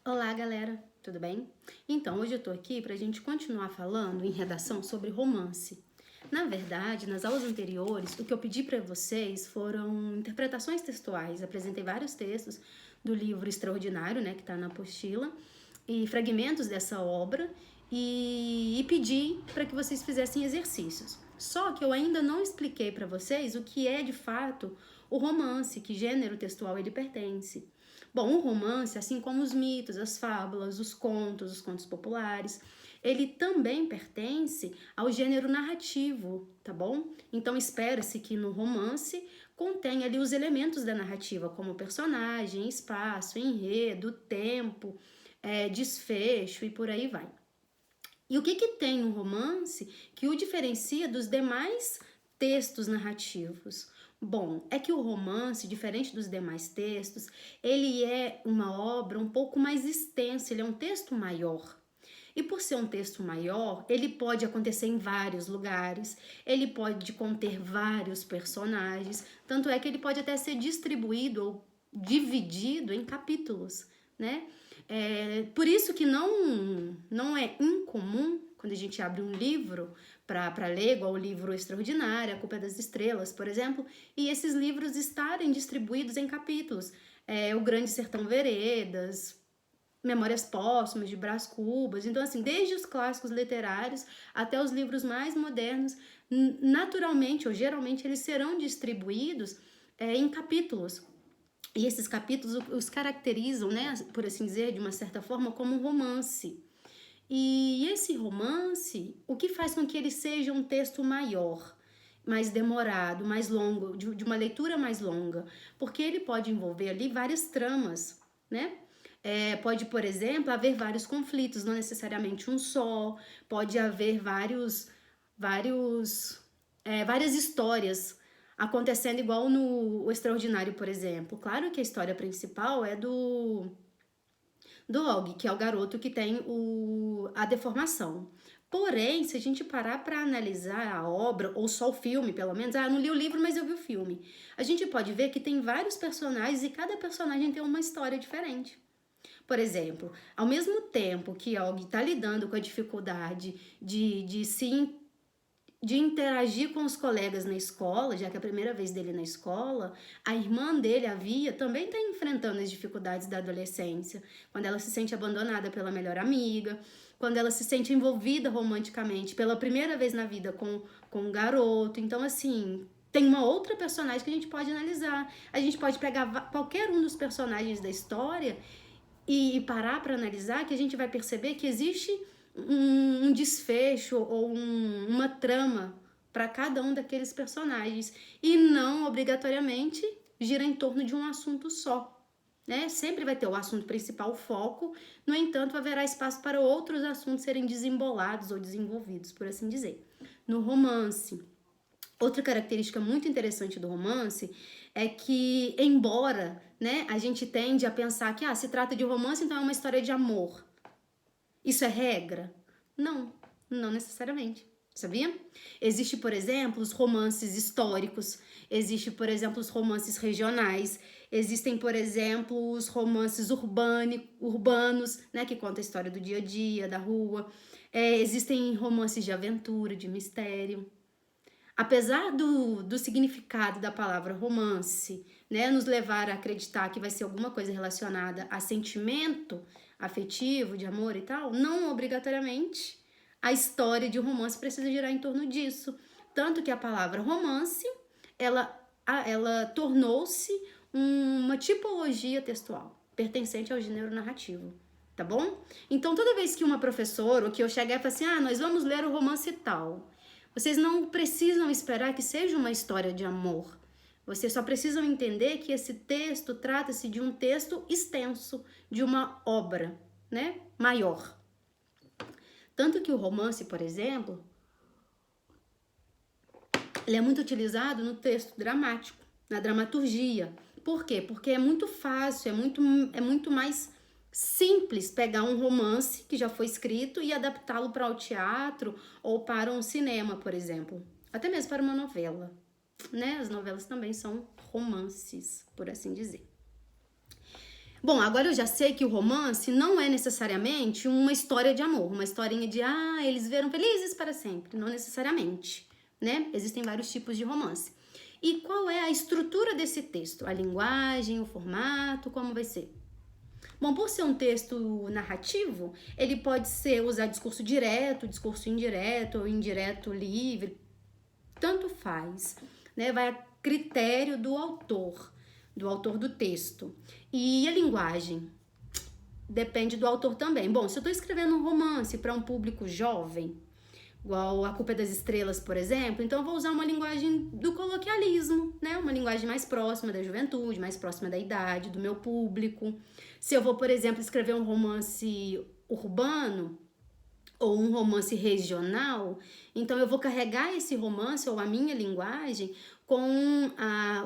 Olá, galera, tudo bem? Então, hoje eu tô aqui pra gente continuar falando em redação sobre romance. Na verdade, nas aulas anteriores, o que eu pedi para vocês foram interpretações textuais. Apresentei vários textos do livro Extraordinário, né, que tá na apostila, e fragmentos dessa obra, e pedi para que vocês fizessem exercícios. Só que eu ainda não expliquei para vocês o que é de fato o romance, que gênero textual ele pertence. Bom, o romance, assim como os mitos, as fábulas, os contos populares, ele também pertence ao gênero narrativo, tá bom? Então espera-se que no romance contenha ali os elementos da narrativa, como personagem, espaço, enredo, tempo, desfecho e por aí vai. E o que tem no romance que o diferencia dos demais textos narrativos? Bom, é que o romance, diferente dos demais textos, ele é uma obra um pouco mais extensa, ele é um texto maior. E por ser um texto maior, ele pode acontecer em vários lugares, ele pode conter vários personagens, tanto é que ele pode até ser distribuído ou dividido em capítulos, né? Por isso que não é incomum, quando a gente abre um livro para ler, igual o livro Extraordinário, A Culpa é das Estrelas, por exemplo, e esses livros estarem distribuídos em capítulos. O Grande Sertão Veredas, Memórias Póstumas, de Brás Cubas. Então, assim, desde os clássicos literários até os livros mais modernos, naturalmente ou geralmente eles serão distribuídos em capítulos. E esses capítulos os caracterizam, né, por assim dizer, de uma certa forma, como um romance. E esse romance, o que faz com que ele seja um texto maior, mais demorado, mais longo, de uma leitura mais longa? Porque ele pode envolver ali várias tramas, né? Pode, por exemplo, haver vários conflitos, não necessariamente um só, pode haver várias histórias acontecendo igual no O Extraordinário, por exemplo. Claro que a história principal é do Og, que é o garoto que tem a deformação. Porém, se a gente parar para analisar a obra, ou só o filme, pelo menos, eu não li o livro, mas eu vi o filme, a gente pode ver que tem vários personagens e cada personagem tem uma história diferente. Por exemplo, ao mesmo tempo que Og está lidando com a dificuldade de interagir com os colegas na escola, já que é a primeira vez dele na escola, a irmã dele, a Via, também está enfrentando as dificuldades da adolescência, quando ela se sente abandonada pela melhor amiga, quando ela se sente envolvida romanticamente pela primeira vez na vida com um garoto. Então, assim, tem uma outra personagem que a gente pode analisar. A gente pode pegar qualquer um dos personagens da história e parar para analisar, que a gente vai perceber que existe um desfecho ou uma trama para cada um daqueles personagens e não obrigatoriamente gira em torno de um assunto só. Né? Sempre vai ter o assunto principal, o foco, no entanto, haverá espaço para outros assuntos serem desembolados ou desenvolvidos, por assim dizer. No romance, outra característica muito interessante do romance é que, embora, né, a gente tende a pensar que se trata de romance, então é uma história de amor. Isso é regra? Não, não necessariamente. Sabia? Existe, por exemplo, os romances históricos, existe, por exemplo, os romances regionais, existem, por exemplo, os romances urbanos, né, que contam a história do dia a dia, da rua. Existem romances de aventura, de mistério. Apesar do significado da palavra romance, né, nos levar a acreditar que vai ser alguma coisa relacionada a sentimento afetivo, de amor e tal, não obrigatoriamente a história de um romance precisa girar em torno disso. Tanto que a palavra romance, ela tornou-se uma tipologia textual, pertencente ao gênero narrativo. Tá bom? Então, toda vez que uma professora ou que eu chegar e falar assim, nós vamos ler o romance tal, vocês não precisam esperar que seja uma história de amor. Vocês só precisam entender que esse texto trata-se de um texto extenso, de uma obra, né, maior. Tanto que o romance, por exemplo, ele é muito utilizado no texto dramático, na dramaturgia. Por quê? Porque é muito fácil, é muito mais simples pegar um romance que já foi escrito e adaptá-lo para o teatro ou para um cinema, por exemplo. Até mesmo para uma novela, né? As novelas também são romances, por assim dizer. Bom, agora eu já sei que o romance não é necessariamente uma história de amor, uma historinha de, eles viveram felizes para sempre, não necessariamente, né? Existem vários tipos de romance. E qual é a estrutura desse texto? A linguagem, o formato, como vai ser? Bom, por ser um texto narrativo, ele pode usar discurso direto, discurso indireto ou indireto livre, tanto faz, né? Vai a critério do autor do texto. E a linguagem depende do autor também. Bom, se eu estou escrevendo um romance para um público jovem, igual A Culpa é das Estrelas, por exemplo, então eu vou usar uma linguagem do coloquialismo, né? Uma linguagem mais próxima da juventude, mais próxima da idade, do meu público. Se eu vou, por exemplo, escrever um romance urbano ou um romance regional, então eu vou carregar esse romance ou a minha linguagem com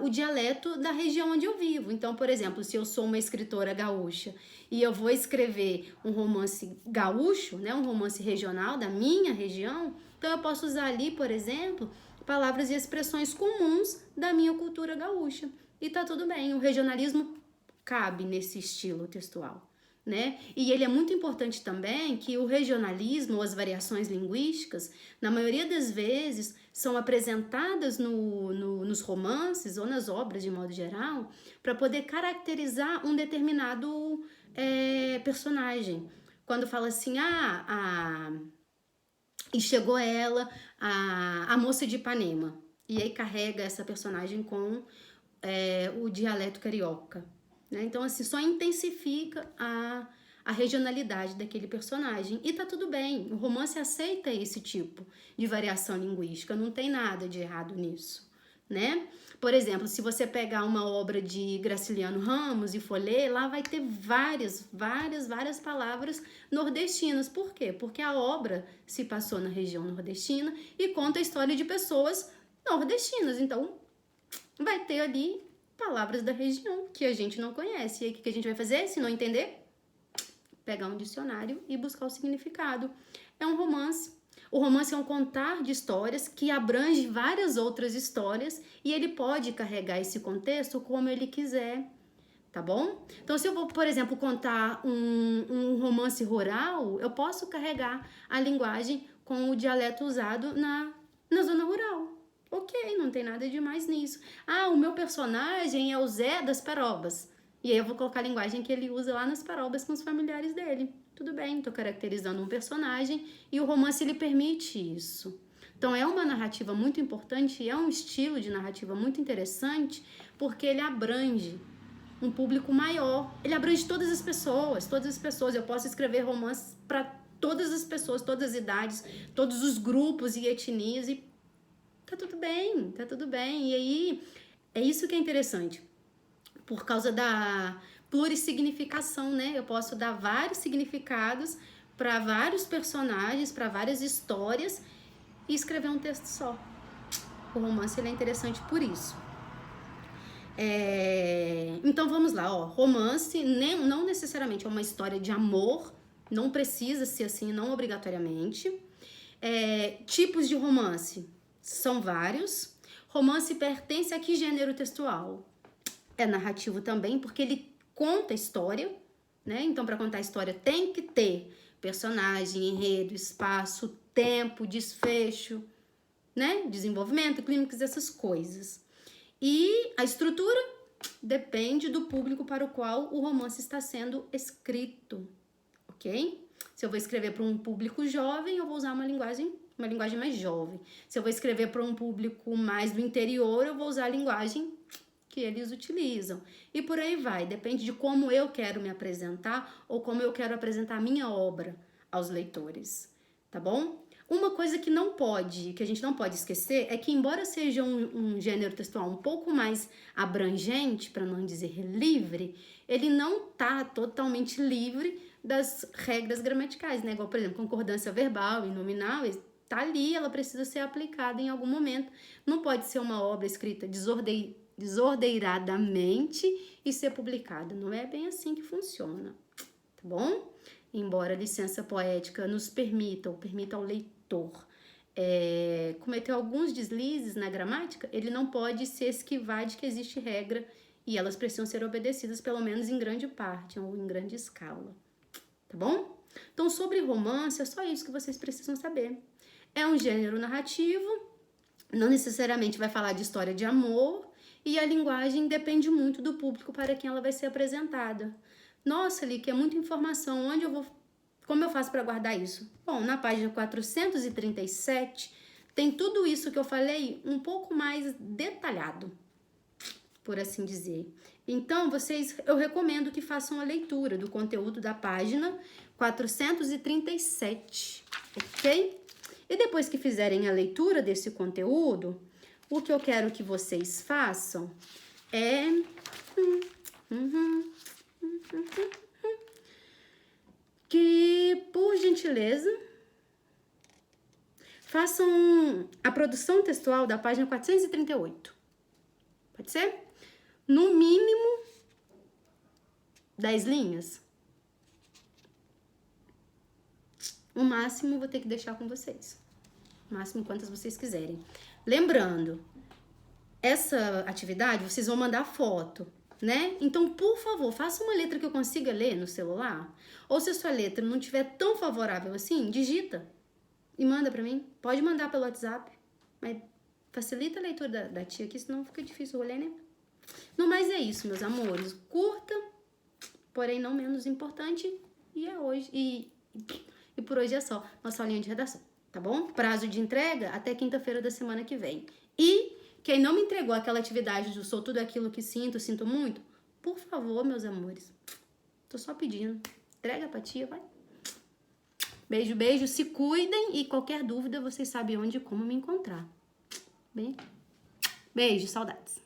o dialeto da região onde eu vivo. Então, por exemplo, se eu sou uma escritora gaúcha e eu vou escrever um romance gaúcho, né, um romance regional da minha região, então eu posso usar ali, por exemplo, palavras e expressões comuns da minha cultura gaúcha. E tá tudo bem, o regionalismo cabe nesse estilo textual, né? E ele é muito importante também que o regionalismo ou as variações linguísticas, na maioria das vezes, são apresentadas nos romances ou nas obras de modo geral para poder caracterizar um determinado personagem. Quando fala assim, e chegou ela, a moça de Ipanema, e aí carrega essa personagem com o dialeto carioca. Né? Então, assim, só intensifica a regionalidade daquele personagem. E tá tudo bem, o romance aceita esse tipo de variação linguística, não tem nada de errado nisso, né? Por exemplo, se você pegar uma obra de Graciliano Ramos e for ler, lá vai ter várias palavras nordestinas. Por quê? Porque a obra se passou na região nordestina e conta a história de pessoas nordestinas. Então, vai ter ali palavras da região que a gente não conhece. E aí, o que a gente vai fazer? Se não entender, pegar um dicionário e buscar o significado. É um romance. O romance é um contar de histórias que abrange várias outras histórias e ele pode carregar esse contexto como ele quiser, tá bom? Então, se eu vou, por exemplo, contar um romance rural, eu posso carregar a linguagem com o dialeto usado na zona rural. Ok, não tem nada de mais nisso. O meu personagem é o Zé das Perobas. E aí eu vou colocar a linguagem que ele usa lá nas Perobas com os familiares dele. Tudo bem, tô caracterizando um personagem e o romance ele permite isso. Então é uma narrativa muito importante, é um estilo de narrativa muito interessante, porque ele abrange um público maior. Ele abrange todas as pessoas, todas as pessoas. Eu posso escrever romances para todas as pessoas, todas as idades, todos os grupos e etnias e tá tudo bem, tá tudo bem. E aí, é isso que é interessante. Por causa da plurissignificação, né? Eu posso dar vários significados para vários personagens, para várias histórias e escrever um texto só. O romance ele é interessante por isso. Então vamos lá, ó. Romance não necessariamente é uma história de amor, não precisa ser assim, não obrigatoriamente. Tipos de romance são vários. Romance pertence a que gênero textual? É narrativo também, porque ele conta a história, né? Então, para contar a história tem que ter personagem, enredo, espaço, tempo, desfecho, né? Desenvolvimento, clímax, essas coisas. E a estrutura depende do público para o qual o romance está sendo escrito, ok? Se eu vou escrever para um público jovem, eu vou usar uma linguagem mais jovem. Se eu vou escrever para um público mais do interior, eu vou usar a linguagem que eles utilizam. E por aí vai, depende de como eu quero me apresentar ou como eu quero apresentar a minha obra aos leitores, tá bom? Uma coisa que a gente não pode esquecer, é que embora seja um gênero textual um pouco mais abrangente, para não dizer livre, ele não tá totalmente livre das regras gramaticais, né? Igual, por exemplo, concordância verbal e nominal, tá ali, ela precisa ser aplicada em algum momento. Não pode ser uma obra escrita desordeiradamente e ser publicada. Não é bem assim que funciona, tá bom? Embora a licença poética nos permita ao leitor cometer alguns deslizes na gramática, ele não pode se esquivar de que existe regra E elas precisam ser obedecidas, pelo menos em grande parte, ou em grande escala. Tá bom? Então, sobre romance, é só isso que vocês precisam saber. É um gênero narrativo, não necessariamente vai falar de história de amor, e a linguagem depende muito do público para quem ela vai ser apresentada. Nossa, ali, que é muita informação, como eu faço para guardar isso? Bom, na página 437 tem tudo isso que eu falei um pouco mais detalhado, por assim dizer. Então, eu recomendo que façam a leitura do conteúdo da página 437, ok? E depois que fizerem a leitura desse conteúdo, o que eu quero que vocês façam é... que, por gentileza, façam a produção textual da página 438. Pode ser? No mínimo, 10 linhas. O máximo vou ter que deixar com vocês. O máximo quantas vocês quiserem. Lembrando, essa atividade vocês vão mandar foto, né? Então, por favor, faça uma letra que eu consiga ler no celular. Ou se a sua letra não estiver tão favorável assim, digita e manda pra mim. Pode mandar pelo WhatsApp, mas facilita a leitura da tia aqui, senão fica difícil ler, né? No mais é isso, meus amores. Curta, porém não menos importante. E é hoje. E por hoje é só. Nossa aulinha de redação, tá bom? Prazo de entrega até quinta-feira da semana que vem. E quem não me entregou aquela atividade do sou tudo aquilo que sinto muito, por favor, meus amores. Tô só pedindo. Entrega pra tia, vai. Beijo, beijo. Se cuidem e qualquer dúvida, vocês sabem onde e como me encontrar. Bem? Beijo, saudades.